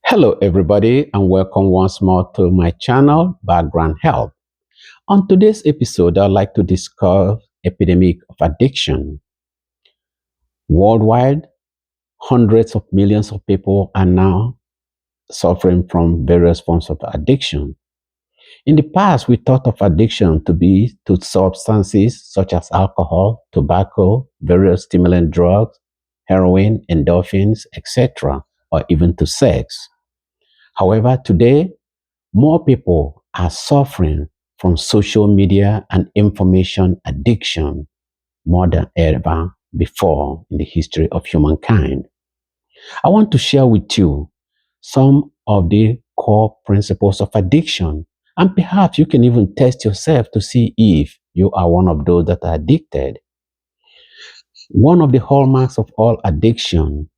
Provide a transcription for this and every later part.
Hello, everybody, and welcome once more to my channel, Background Health. On today's episode, I'd like to discuss epidemic of addiction. Worldwide, hundreds of millions of people are now suffering from various forms of addiction. In the past, we thought of addiction to be to substances such as alcohol, tobacco, various stimulant drugs, heroin, endorphins, etc., or even to sex. However, today, more people are suffering from social media and information addiction more than ever before in the history of humankind. I want to share with you some of the core principles of addiction, and perhaps you can even test yourself to see if you are one of those that are addicted. One of the hallmarks of all addiction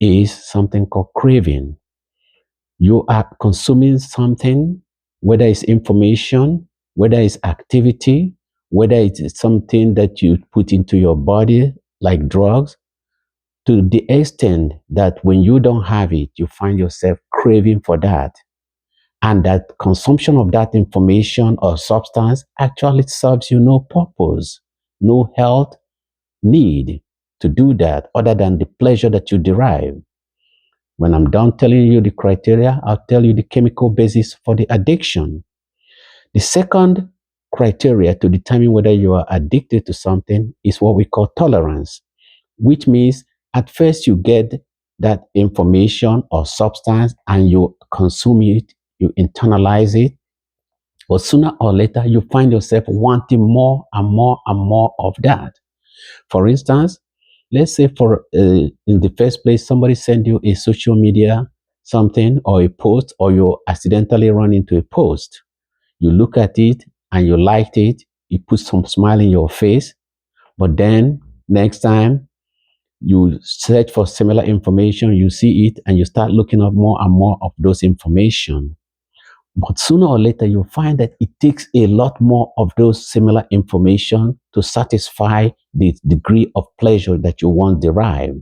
is something called craving. You are consuming something, whether it's information, whether it's activity, whether it's something that you put into your body, like drugs, to the extent that when you don't have it, you find yourself craving for that. And that consumption of that information or substance actually serves you no purpose, no health need to do that other than the pleasure that you derive. When I'm done telling you the criteria, I'll tell you the chemical basis for the addiction. The second criteria to determine whether you are addicted to something is what we call tolerance, which means at first you get that information or substance and you consume it, you internalize it, but sooner or later you find yourself wanting more and more and more of that. For instance, let's say in the first place somebody send you a social media something or a post, or you accidentally run into a post. You look at it and you liked it, it puts some smile in your face, but then next time you search for similar information, you see it and you start looking up more and more of those information. But sooner or later, you'll find that it takes a lot more of those similar information to satisfy the degree of pleasure that you once derived.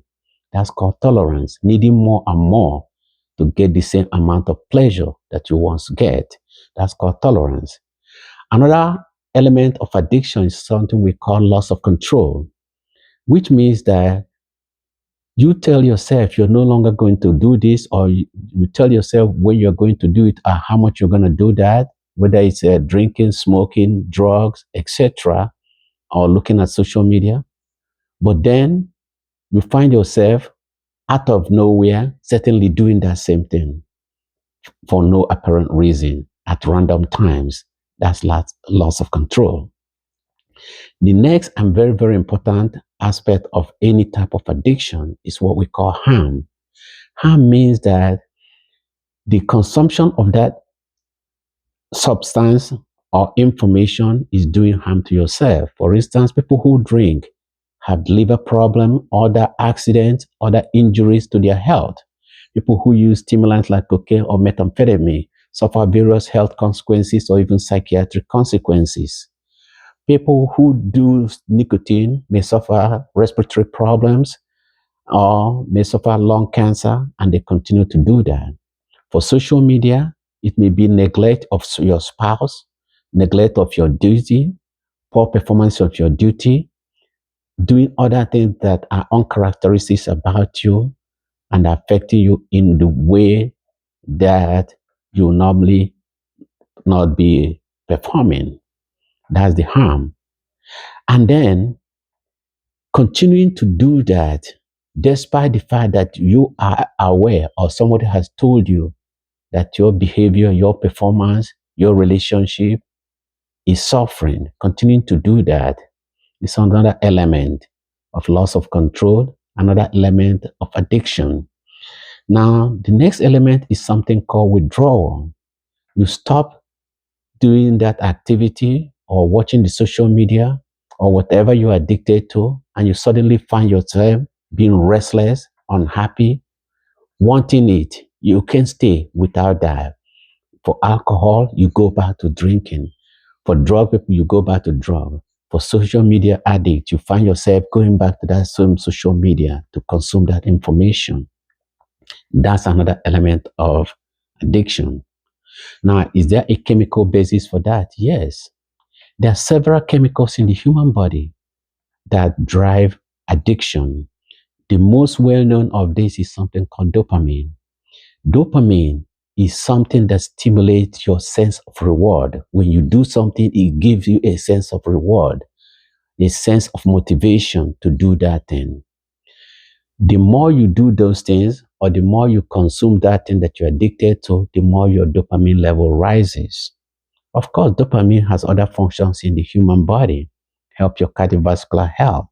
That's called tolerance, needing more and more to get the same amount of pleasure that you once get. That's called tolerance. Another element of addiction is something we call loss of control, which means that you tell yourself you're no longer going to do this, or you tell yourself when you're going to do it, how much you're going to do that, whether it's drinking, smoking, drugs, etc., or looking at social media. But then you find yourself out of nowhere, certainly doing that same thing for no apparent reason at random times. That's loss of control. The next and very, very important aspect of any type of addiction is what we call harm. Harm means that the consumption of that substance or information is doing harm to yourself. For instance, people who drink have liver problem, other accidents, other injuries to their health. People who use stimulants like cocaine or methamphetamine suffer various health consequences or even psychiatric consequences. People who do nicotine may suffer respiratory problems or may suffer lung cancer, and they continue to do that. For social media, it may be neglect of your spouse, neglect of your duty, poor performance of your duty, doing other things that are uncharacteristics about you and affecting you in the way that you normally not be performing. That's the harm. And then continuing to do that despite the fact that you are aware or somebody has told you that your behavior, your performance, your relationship is suffering. Continuing to do that is another element of loss of control, another element of addiction. Now, the next element is something called withdrawal. You stop doing that activity or watching the social media or whatever you're addicted to, and you suddenly find yourself being restless, unhappy, wanting it. You can't stay without that. For alcohol, you go back to drinking. For drug people, you go back to drug. For social media addict, you find yourself going back to that same social media to consume that information. That's another element of addiction. Now, is there a chemical basis for that? Yes. There are several chemicals in the human body that drive addiction. The most well known of this is something called dopamine. Dopamine is something that stimulates your sense of reward. When you do something, it gives you a sense of reward, a sense of motivation to do that thing. The more you do those things, or the more you consume that thing that you're addicted to, the more your dopamine level rises. Of course, dopamine has other functions in the human body, help your cardiovascular health.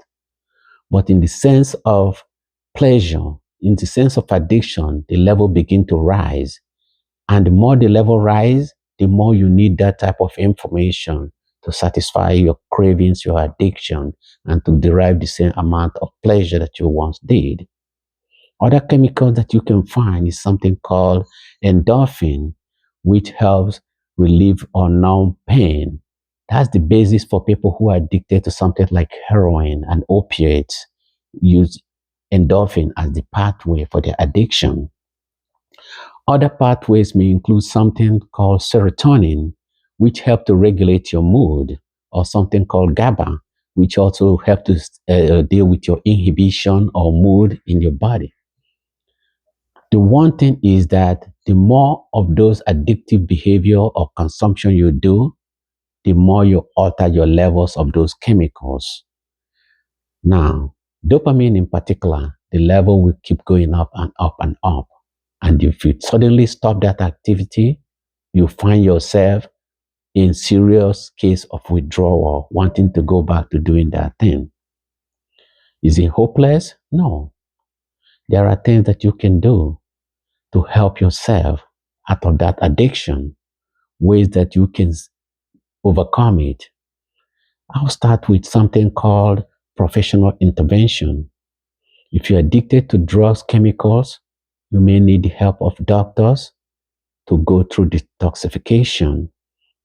But in the sense of pleasure, in the sense of addiction, the level begin to rise. And the more the level rise, the more you need that type of information to satisfy your cravings, your addiction, and to derive the same amount of pleasure that you once did. Other chemicals that you can find is something called endorphin, which helps relieve or numb pain. That's the basis for people who are addicted to something like heroin and opiates. Use endorphin as the pathway for their addiction. Other pathways may include something called serotonin, which help to regulate your mood, or something called GABA, which also help to deal with your inhibition or mood in your body. The one thing is that the more of those addictive behavior or consumption you do, the more you alter your levels of those chemicals. Now, dopamine in particular, the level will keep going up and up and up. And if you suddenly stop that activity, you find yourself in serious case of withdrawal, wanting to go back to doing that thing. Is it hopeless? No. There are things that you can do to help yourself out of that addiction, ways that you can overcome it. I'll start with something called professional intervention. If you're addicted to drugs, chemicals, you may need the help of doctors to go through detoxification,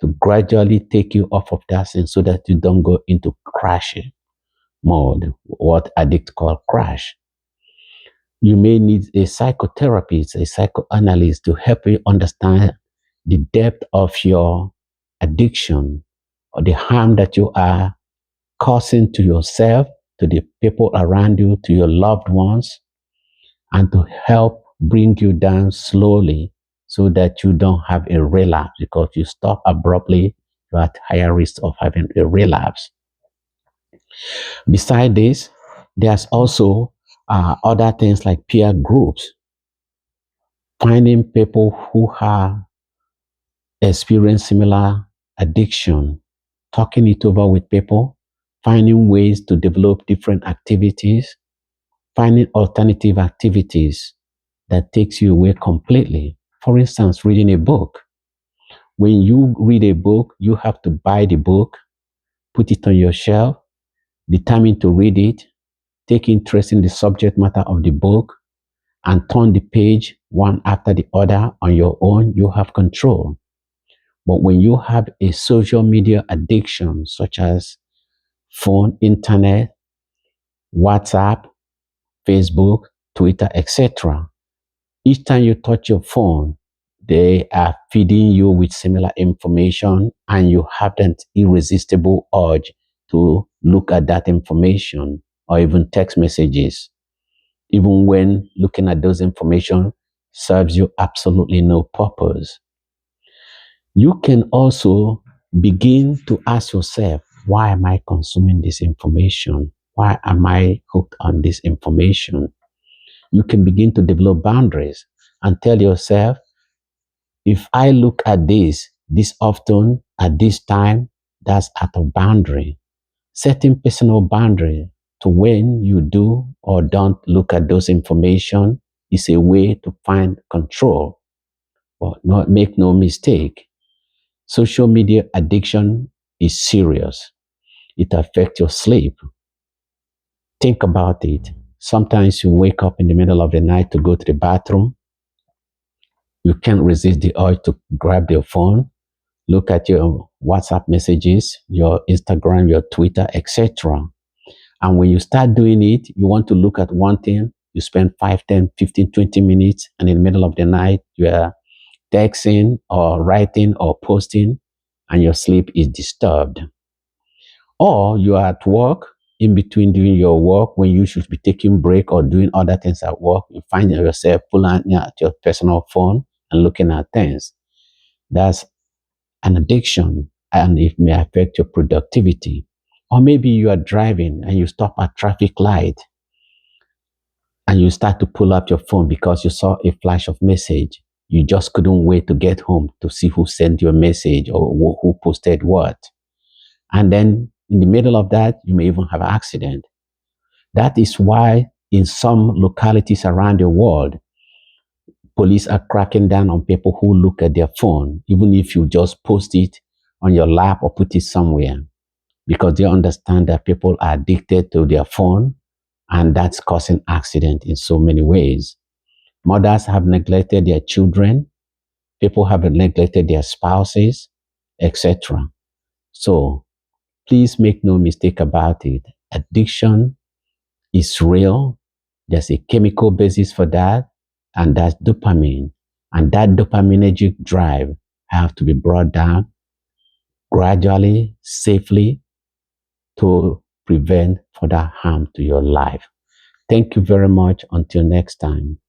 to gradually take you off of that thing so that you don't go into crashing mode, what addicts call crash. You may need a psychotherapist, a psychoanalyst to help you understand the depth of your addiction or the harm that you are causing to yourself, to the people around you, to your loved ones, and to help bring you down slowly so that you don't have a relapse. Because if you stop abruptly, you're at higher risk of having a relapse. Beside this, there's also other things like peer groups, finding people who have experienced similar addiction, talking it over with people, finding ways to develop different activities, finding alternative activities that takes you away completely. For instance, reading a book. When you read a book, you have to buy the book, put it on your shelf, determine to read it, take interest in the subject matter of the book, and turn the page one after the other on your own. You have control. But when you have a social media addiction, such as phone, internet, WhatsApp, Facebook, Twitter, etc., each time you touch your phone, they are feeding you with similar information, and you have that irresistible urge to look at that information or even text messages, even when looking at those information serves you absolutely no purpose. You can also begin to ask yourself, why am I consuming this information? Why am I hooked on this information? You can begin to develop boundaries and tell yourself, if I look at this often, at this time, that's out of boundary. Setting personal boundary to when you do or don't look at those information is a way to find control. But not make no mistake, social media addiction is serious. It affects your sleep. Think about it. Sometimes you wake up in the middle of the night to go to the bathroom. You can't resist the urge to grab your phone, look at your WhatsApp messages, your Instagram, your Twitter, etc. And when you start doing it, you want to look at one thing, You spend 5, 10, 15, 20 minutes, and in the middle of the night, you are texting or writing or posting, and your sleep is disturbed. Or you are at work, in between doing your work, when you should be taking break or doing other things at work, you find yourself pulling out your personal phone and looking at things. That's an addiction, and it may affect your productivity. Or maybe you are driving and you stop at traffic light and you start to pull up your phone because you saw a flash of message. You just couldn't wait to get home to see who sent you a message or who posted what. And then in the middle of that, you may even have an accident. That is why in some localities around the world, police are cracking down on people who look at their phone, even if you just post it on your lap or put it somewhere, because they understand that people are addicted to their phone, and that's causing accident in so many ways. Mothers have neglected their children, people have neglected their spouses, etc. So please make no mistake about it. Addiction is real. There's a chemical basis for that, and that's dopamine. And that dopaminergic drive have to be brought down gradually, safely, to prevent further harm to your life. Thank you very much. Until next time.